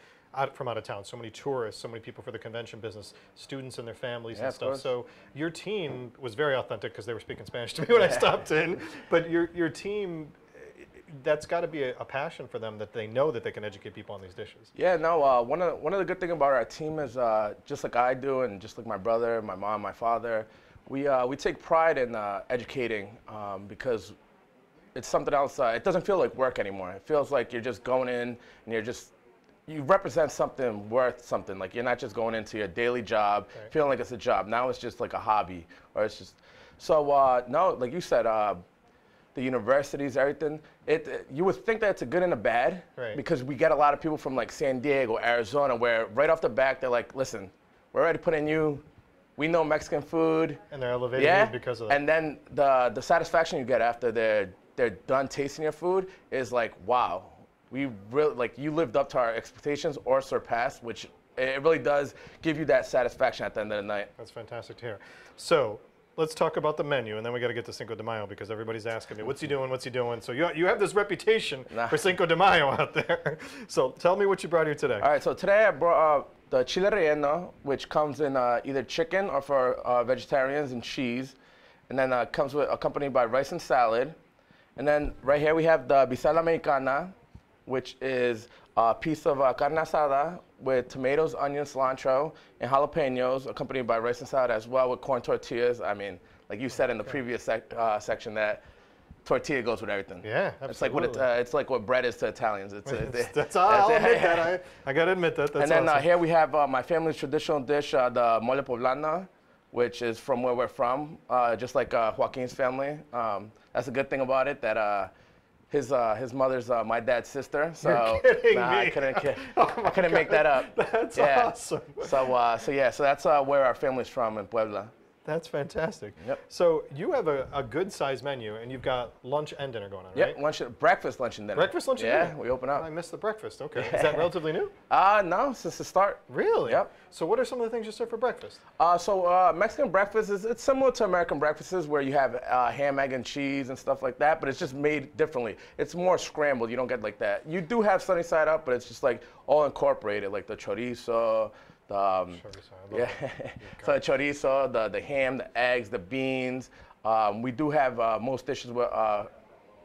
from out of town, so many tourists, so many people for the convention business, students and their families Yeah, and of stuff. course. So your team was very authentic because they were speaking Spanish to me when I stopped in. But your team, that's got to be a passion for them that they know that they can educate people on these dishes. Yeah, no. One of the good things about our team is just like I do, and just like my brother, my mom, my father, we take pride in educating because it's something else. It doesn't feel like work anymore. It feels like you're just going in and you represent something worth something. Like you're not just going into your daily job Right. feeling like it's a job. Now it's just like a hobby, or it's just so. No, like you said, the universities, everything. You would think that it's a good and a bad, Right. because we get a lot of people from like San Diego, Arizona, where right off the back they're like, listen, we're already putting you. We know Mexican food. And they're elevating Yeah, you because of that. and then the satisfaction you get after they're done tasting your food is like, wow, we really, like, you lived up to our expectations or surpassed, which it really does give you that satisfaction at the end of the night. That's fantastic to hear. So let's talk about the menu, and then we got to get to Cinco de Mayo because everybody's asking me, what's he doing, what's he doing? So you have this reputation Nah. for Cinco de Mayo out there. So tell me what you brought here today. All right, so today I brought the chile relleno, which comes in either chicken or for vegetarians, and cheese, and then comes with accompanied by rice and salad. And then right here we have the bisagra mexicana, which is a piece of carne asada with tomatoes, onions, cilantro, and jalapenos, accompanied by rice and salad as well with corn tortillas. I mean, like you said in the previous section, that tortilla goes with everything. Yeah, It's like absolutely. it's like what bread is to Italians. That's all. I'll admit that. I got to admit that. That's And then awesome. here we have my family's traditional dish, the mole poblana, which is from where we're from, just like Joaquin's family. That's a good thing about it, that his mother's my dad's sister. So You're kidding nah, me. I couldn't, Oh my I couldn't make that up. That's Yeah. awesome. So that's where our family's from in Puebla. That's fantastic. Yep. So you have a good sized menu, and you've got lunch and dinner going on, right? Yep, breakfast, lunch, and dinner. Breakfast, lunch, and yeah, dinner? we open up. I missed the breakfast. Okay. Is that relatively new? No, since the start. Really? Yep. So what are some of the things you serve for breakfast? Mexican breakfast it's similar to American breakfasts where you have ham, egg, and cheese and stuff like that, but it's just made differently. It's more scrambled. You don't get like that. You do have sunny side up, but it's just like all incorporated, like the chorizo, the yeah, so the chorizo, the ham, the eggs, the beans. We do have most dishes with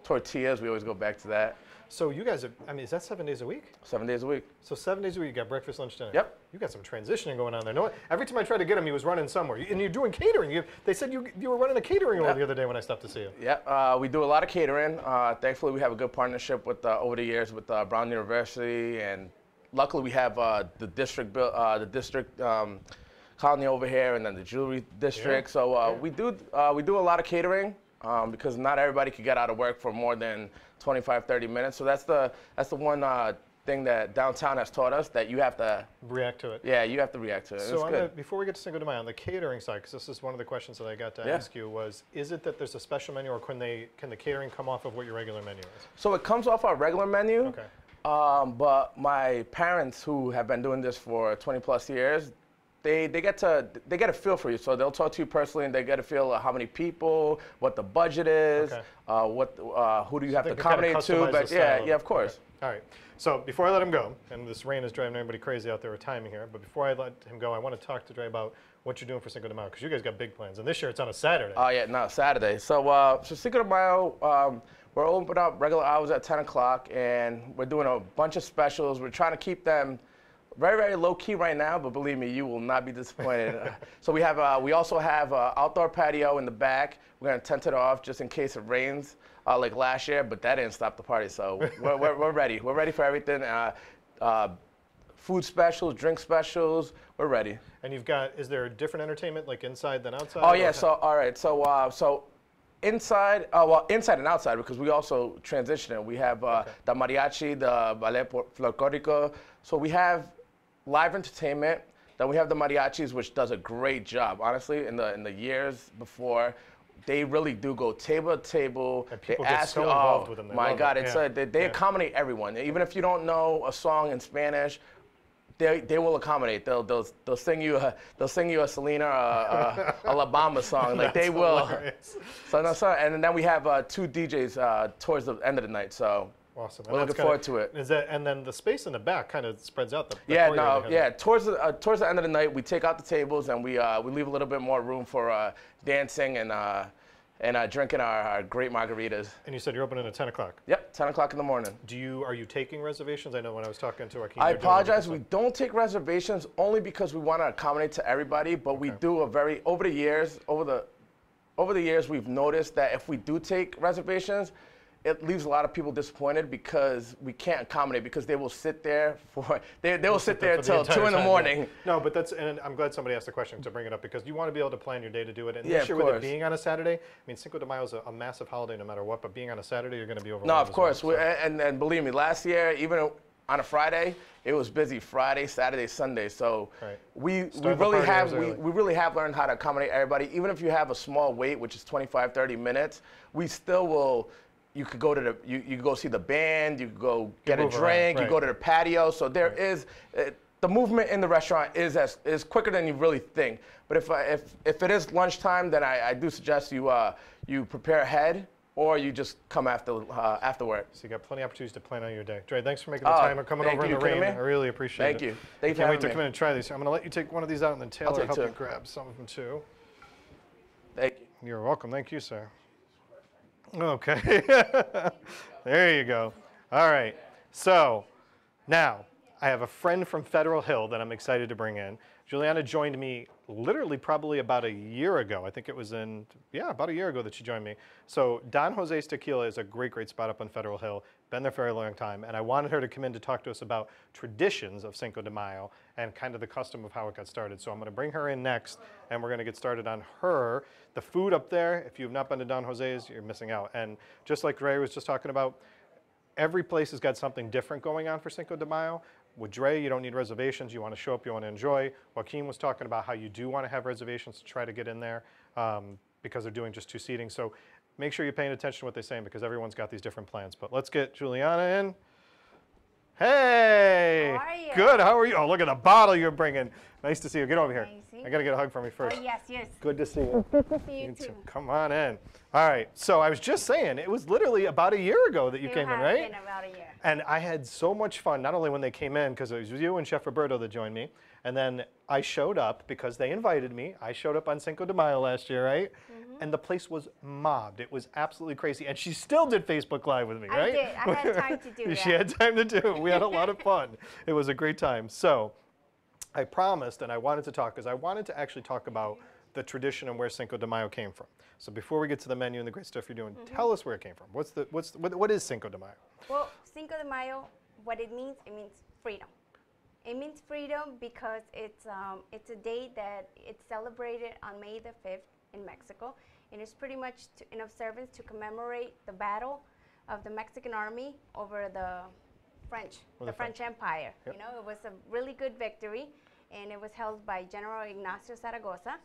tortillas. We always go back to that. So you guys, is that 7 days a week? 7 days a week. So 7 days a week, you got breakfast, lunch, dinner. Yep. You got some transitioning going on there. No, every time I tried to get him, he was running somewhere. And you're doing catering. They said you were running a catering over the other day when I stopped to see you. Yeah, we do a lot of catering. Thankfully, we have a good partnership with over the years with Brown University, and luckily we have the district colony over here, and then the jewelry district. Yeah. So we do a lot of catering because not everybody could get out of work for more than 25, 30 minutes. So that's the one thing that downtown has taught us, that you have to react to it. Yeah, you have to react to it. So before we get to Cinco de Mayo, on the catering side, because this is one of the questions that I got to ask you, was, is it that there's a special menu, or can the catering come off of what your regular menu is? So it comes off our regular menu. Okay. But my parents, who have been doing this for 20 plus years, they get a feel for you. So they'll talk to you personally, and they get a feel of how many people, what the budget is, who do you have to accommodate to. But yeah, of course. Okay. All right. So before I let him go, and this rain is driving everybody crazy out there with timing here, but before I let him go, I want to talk to Dre about what you're doing for Cinco de Mayo, because you guys got big plans, and this year it's on a Saturday. Oh yeah, no, Saturday. So Cinco de Mayo, we're open up regular hours at 10 o'clock, and we're doing a bunch of specials. We're trying to keep them very, very low key right now, but believe me, you will not be disappointed. So we also have an outdoor patio in the back. We're gonna tent it off just in case it rains, like last year, but that didn't stop the party. So we're ready. We're ready for everything. Food specials, drink specials, we're ready. And you've got, is there different entertainment like inside than outside? Oh yeah, so all right, so inside, inside and outside, because we also transition it. We have the mariachi, the ballet folklorico. So we have live entertainment. Then we have the mariachis, which does a great job. Honestly, in the years before, they really do go table to table. And people they get ask so you, involved with them. My God, it's they accommodate everyone. Even if you don't know a song in Spanish, they will accommodate. They'll sing you a Selena, a La Bamba song. Like they will. Hilarious. And then we have 2 DJs towards the end of the night. So awesome. we're looking forward to it. Is that, and then the space in the back kind of spreads out. Towards the end of the night, we take out the tables and we leave a little bit more room for dancing and drinking our great margaritas. And you said you're opening at 10 o'clock. Yep, 10 o'clock in the morning. Are you taking reservations? I know when I was talking to Joaquin. I apologize. We don't take reservations only because we want to accommodate to everybody. But we do over the years, we've noticed that if we do take reservations, it leaves a lot of people disappointed because we can't accommodate, because they will sit there until 2 in the morning. Yeah. No, but and I'm glad somebody asked the question to bring it up, because you want to be able to plan your day to do it. And yeah, this year with it being on a Saturday, Cinco de Mayo is a massive holiday no matter what, but being on a Saturday, you're going to be overwhelmed. No, of course. Well, so. And believe me, last year, even on a Friday, it was busy. Friday, Saturday, Sunday. So we really have learned how to accommodate everybody. Even if you have a small wait, which is 25, 30 minutes, we still will. You could go to you go see the band. You could go get a drink. You go to the patio. So there is the movement in the restaurant is quicker than you really think. But if it is lunchtime, then I do suggest you prepare ahead, or you just come after work. So you got plenty of opportunities to plan out your day. Dre, thanks for making the time and coming over in the rain. I really appreciate it. Thank you. Thank you. Can't wait to come in and try these. I'm going to let you take one of these out, and then Taylor help you grab some of them too. Thank you. You're welcome. Thank you, sir. Okay. There you go. All right. So now I have a friend from Federal Hill that I'm excited to bring in. Juliana joined me literally probably about a year ago. I think it was about a year ago that she joined me. So Don Jose's Tequila is a great, great spot up on Federal Hill. Been there for a long time. And I wanted her to come in to talk to us about traditions of Cinco de Mayo and kind of the custom of how it got started. So I'm going to bring her in next, and we're going to get started on her. The food up there, if you've not been to Don Jose's, you're missing out. And just like Ray was just talking about, every place has got something different going on for Cinco de Mayo. With Dre, you don't need reservations. You want to show up, you want to enjoy. Joaquin was talking about how you do want to have reservations to try to get in there because they're doing just 2 seating. So make sure you're paying attention to what they're saying because everyone's got these different plans. But let's get Juliana in. Hey! How are you? Good, how are you? Oh, look at the bottle you're bringing. Nice to see you. Get over here. Amazing. I got to get a hug from you first. Oh, yes, yes. Good to see you. Good to see you You too. too. Come on in. All right, so I was just saying, it was literally about a year ago that you came in, right? It's been about a year. And I had so much fun, not only when they came in, because it was you and Chef Roberto that joined me, and then I showed up because they invited me. I showed up on Cinco de Mayo last year, right? And the place was mobbed. It was absolutely crazy. And she still did Facebook Live with me, I right? did. I had time to do that. She had time to do it. We had a lot of fun. It was a great time. So I promised, and I wanted to talk, because I wanted to actually talk about the tradition and where Cinco de Mayo came from. So before we get to the menu and the great stuff you're doing, tell us where it came from. What is Cinco de Mayo? Well, Cinco de Mayo, what it means freedom. It means freedom because it's a day that it's celebrated on May the 5th in Mexico, and it's pretty much in observance to commemorate the battle of the Mexican army over the French Empire. Yep. You know, it was a really good victory, and it was held by General Ignacio Zaragoza.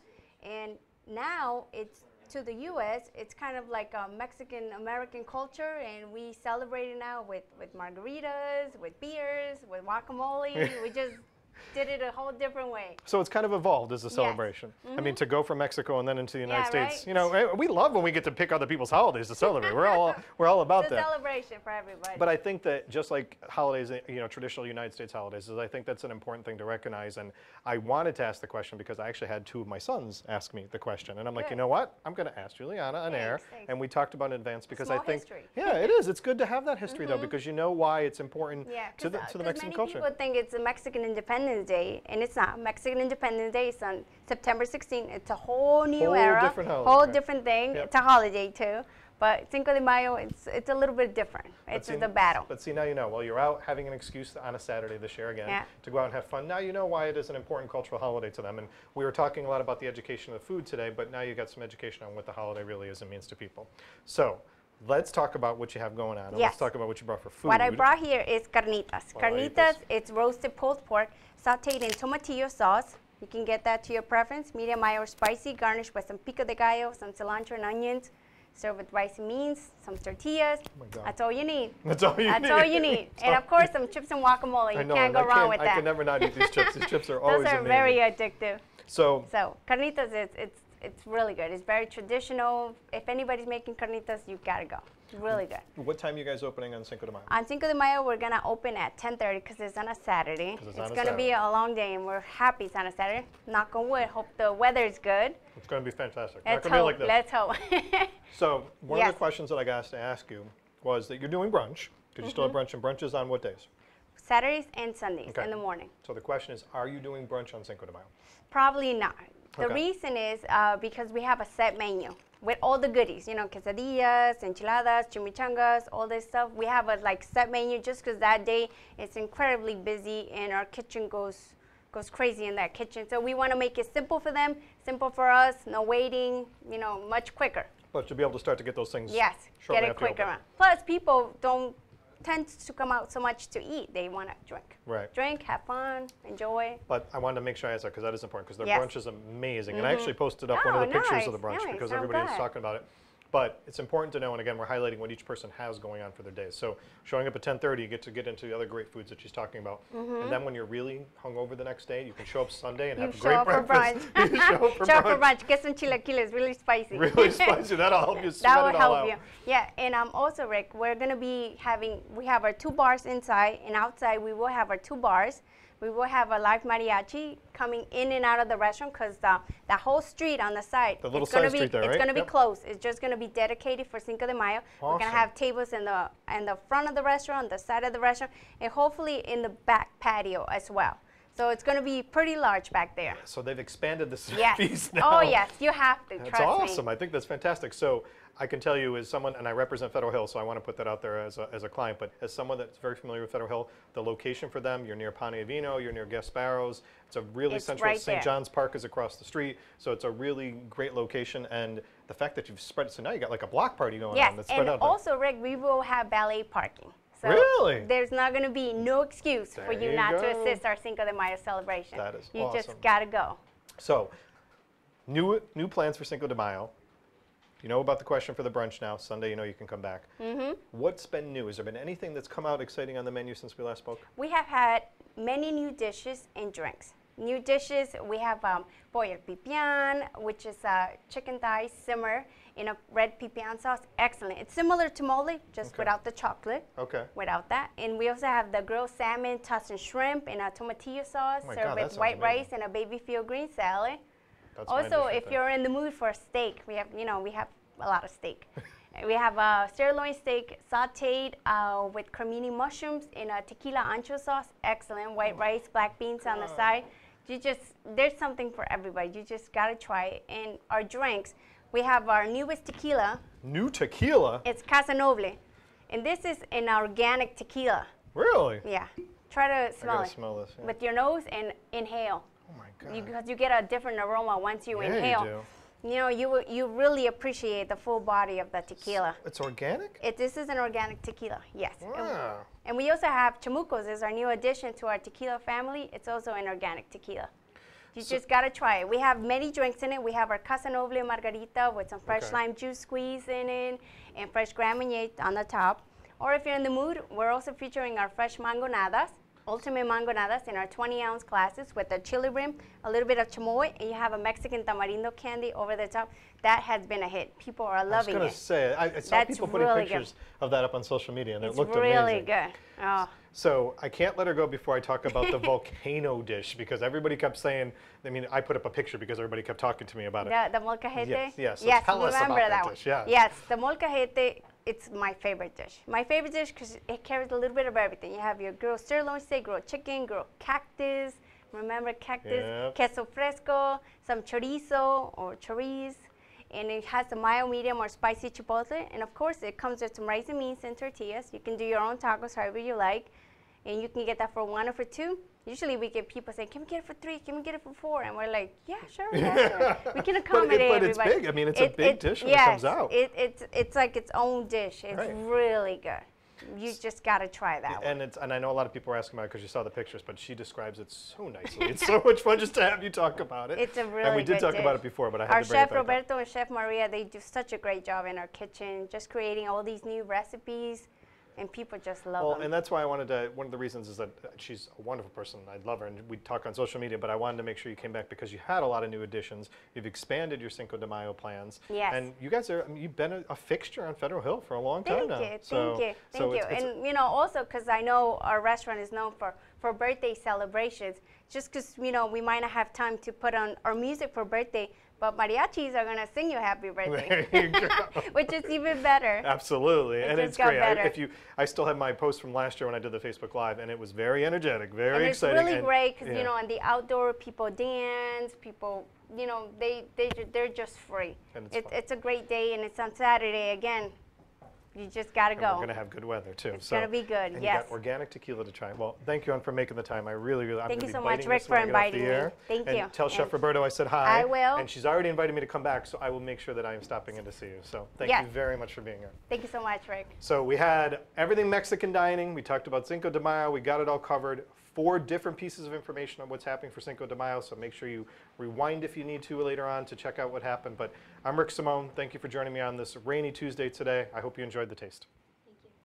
And now it's to the U.S. It's kind of like a Mexican-American culture, and we celebrate it now with margaritas, with beers, with guacamole. We just did it a whole different way. So it's kind of evolved as a celebration. I mean, to go from Mexico and then into the United States, right? you know, we love when we get to pick other people's holidays to celebrate. We're all about It's a that. celebration for everybody. But I think that just like holidays, you know, traditional United States holidays, I think that's an important thing to recognize. And I wanted to ask the question because I actually had 2 of my sons ask me the question. And I'm like, Good. you know what? I'm going to ask Juliana on air. Thanks. And we talked about it in advance because I Small think, history. yeah, it is. It's good to have that history though, because you know why it's important to the Mexican many culture. people think it's a Mexican Independence Day, and it's not. Mexican Independence Day is on September 16th. It's a whole new Whole era, different holiday, whole right. different thing. Yep. It's a holiday too, but Cinco de Mayo, it's a little bit different. It's the battle. But see, now you know. Well, you're out having an excuse on a Saturday this year again Yeah. to go out and have fun. Now you know why it is an important cultural holiday to them. And we were talking a lot about the education of the food today, but now you got some education on what the holiday really is and means to people. So let's talk about what you have going on. And Yes. let's talk about what you brought for food. What I brought here is carnitas. Carnitas. Carnitas, it's roasted pulled pork, sauteed in tomatillo sauce. You can get that to your preference, medium mild or spicy, garnished with some pico de gallo, some cilantro and onions. Serve with rice and beans, some tortillas. my God. That's all you need. That's all you need. That's all you need. And of course, some chips and guacamole. I You know, can't and go wrong with I that. can never not eat these chips. These chips are always Those are amazing. very addictive. So So carnitas, it's really good. It's very traditional. If anybody's making carnitas, you gotta go. Really good. what time are you guys opening on Cinco de Mayo? On Cinco de Mayo, we're gonna open at 10:30 because it's on a Saturday. 'Cause it's It's on a gonna be Saturday. a long day, and we're happy it's on a Saturday. Knock on wood. Hope the weather's good. It's going to be fantastic. Let's Not going to be hope. like this. Let's hope. So one of Yes. the questions that I got to ask you was that you're doing brunch, because you still have brunch, and brunch is on what days? Saturdays and Sundays Okay. in the morning. So the question is, are you doing brunch on Cinco de Mayo? Probably not. The Okay. reason is because we have a set menu with all the goodies, you know, quesadillas, enchiladas, chimichangas, all this stuff. We have a set menu just because that day it's incredibly busy and our kitchen goes crazy in that kitchen. So we want to make it simple for them, simple for us, no waiting, you know, much quicker. But you'll be able to start to get those things Yes, shortly get it after you quicker. open. Plus, people don't tend to come out so much to eat. They want to drink. Right. Drink, have fun, enjoy. But I wanted to make sure I asked that because that is important because their Yes. brunch is amazing. And I actually posted up one of Oh, the pictures of the nice, brunch nice. because I'm everybody was glad. talking about it. But it's important to know, and again, we're highlighting what each person has going on for their days. So showing up at 10:30, you get to get into the other great foods that she's talking about. And then when you're really hungover the next day, you can show up Sunday and You have a show great up for breakfast. brunch. You show up for Show up for brunch. brunch. Get some chilaquiles, really spicy. Really spicy. That'll help you sweat That will it all help out. you. Yeah, and also, Rick, we're going to be we have our 2 bars inside, and outside we will have our 2 bars. We will have a live mariachi coming in and out of the restaurant because the whole street on the side, The little it's gonna side street there, It's right? going to be Yep. closed. It's just going to be dedicated for Cinco de Mayo. We're going Awesome. to have tables in the front of the restaurant, the side of the restaurant, and hopefully in the back patio as well. So it's going to be pretty large back there. So they've expanded the Yes. feast now. Oh, yes. You have to. That's Trust awesome. me. I think that's fantastic. So I can tell you as someone, and I represent Federal Hill, so I want to put that out there as a client, but as someone that's very familiar with Federal Hill, the location for them, you're near Ponte Vino, you're near Gasparo's. It's a really It's central, right St. there. John's Park is across the street, so it's a really great location. And the fact that you've spread it, so now you got like a block party going Yes, on that's spread and out there. also, Rick, we will have valet parking. So Really? there's not going to be no excuse for There you you not to go. assist our Cinco de Mayo celebration. That is You awesome. just got to go. So, new plans for Cinco de Mayo. You know about the question for the brunch now. Sunday, you know you can come back. What's been new? Has there been anything that's come out exciting on the menu since we last spoke? We have had many new dishes and drinks. New dishes, we have pollo al pipián, which is chicken thighs simmer in a red pipián sauce. Excellent. It's similar to mole, just Okay. without the chocolate. Okay. Without that. And we also have the grilled salmon, tossed in shrimp in a tomatillo sauce, Oh my served God, that with sounds white amazing. rice and a baby field green salad. That's my dish Also, right if there. you're in the mood for a steak, we have a lot of steak. We have sirloin steak sauteed with cremini mushrooms in a tequila ancho sauce. Excellent. White rice, black beans on the side. There's something for everybody. You just gotta try it. And our drinks, we have our newest tequila. New tequila? It's Casa Noble, and this is an organic tequila. Really? Yeah. Try to smell I gotta it smell this. Yeah. with your nose and inhale. Oh my God. Because you get a different aroma once you Yeah, inhale. you do. You know, you really appreciate the full body of the tequila. It's organic? This is an organic tequila, yes. Wow. And we also have chamucos as our new addition to our tequila family. It's also an organic tequila. You just gotta try it. We have many drinks in it. We have our Casa Noble Margarita with some fresh Okay. lime juice squeeze in it and fresh Grand Marnier on the top. Or if you're in the mood, we're also featuring our fresh mangonadas, ultimate mangonadas in our 20-ounce glasses with a chili rim, a little bit of chamoy, and you have a Mexican tamarindo candy over the top. That has been a hit. People are I was loving gonna it. say, I saw That's people putting really good. pictures of that up on social media, and It's it looked really amazing. good. Oh. So I can't let her go before I talk about the volcano dish, because everybody kept saying, I mean, I put up a picture because everybody kept talking to me about it. The molcajete? Yes, yes. So Yes, tell us remember about that that one. dish, yeah. Yes, the molcajete, it's my favorite dish. My favorite dish because it carries a little bit of everything. You have your grilled sirloin steak, grilled chicken, grilled cactus. Remember cactus? Yep. Queso fresco, some chorizo or chorizo. And it has the mild, medium, or spicy chipotle. And of course, it comes with some rice and beans and tortillas. You can do your own tacos however you like. And you can get that for 1 or for 2. Usually we get people saying, can we get it for 3? Can we get it for 4? And we're like, yeah, sure. We can accommodate but it's everybody. big. I mean, it's a big dish when it yes, comes out. It's like its own dish. It's Right. really good. You just got to try that one. And I know a lot of people are asking about it because you saw the pictures, but she describes it so nicely. It's so much fun just to have you talk about it. It's a really And we did good talk about dish. it before, but I had Our to bring it chef back up. Roberto and Chef Maria, they do such a great job in our kitchen, just creating all these new recipes, and people just love Well, them. and that's why I wanted to, one of the reasons is that she's a wonderful person. I love her, and we talk on social media, but I wanted to make sure you came back because you had a lot of new additions. You've expanded your Cinco de Mayo plans. Yes. And you guys are, I mean, you've been a fixture on Federal Hill for a long time now. Thank So you. it's- And you know, also because I know our restaurant is known for birthday celebrations, just because you know we might not have time to put on our music for birthday, but mariachis are gonna sing you happy birthday, There you go. which is even better. Absolutely, and just it's got great. better. I still have my post from last year when I did the Facebook Live, and it was very energetic, very And it's exciting. really and- great because yeah. you know, on the outdoor, people dance, people, you know, they're just free. And it's fun. It's a great day, and it's on Saturday again. You just gotta And go. we're going to have good weather too. It's gonna be good, And yes. you got organic tequila to try. Well, thank you, Ann, for making the time. I really, I'm Thank gonna you be so much, biting Rick, this for when I get off the inviting me. air. Thank and you. Tell Chef And Roberto I said hi. I will. And she's already invited me to come back, so I will make sure that I am stopping in to see you. So thank Yes. you very much for being here. Thank you so much, Rick. So we had everything Mexican dining. We talked about Cinco de Mayo. We got it all covered. 4 different pieces of information on what's happening for Cinco de Mayo. So make sure you rewind if you need to later on to check out what happened. But I'm Rick Simone. Thank you for joining me on this rainy Tuesday today. I hope you enjoyed the taste.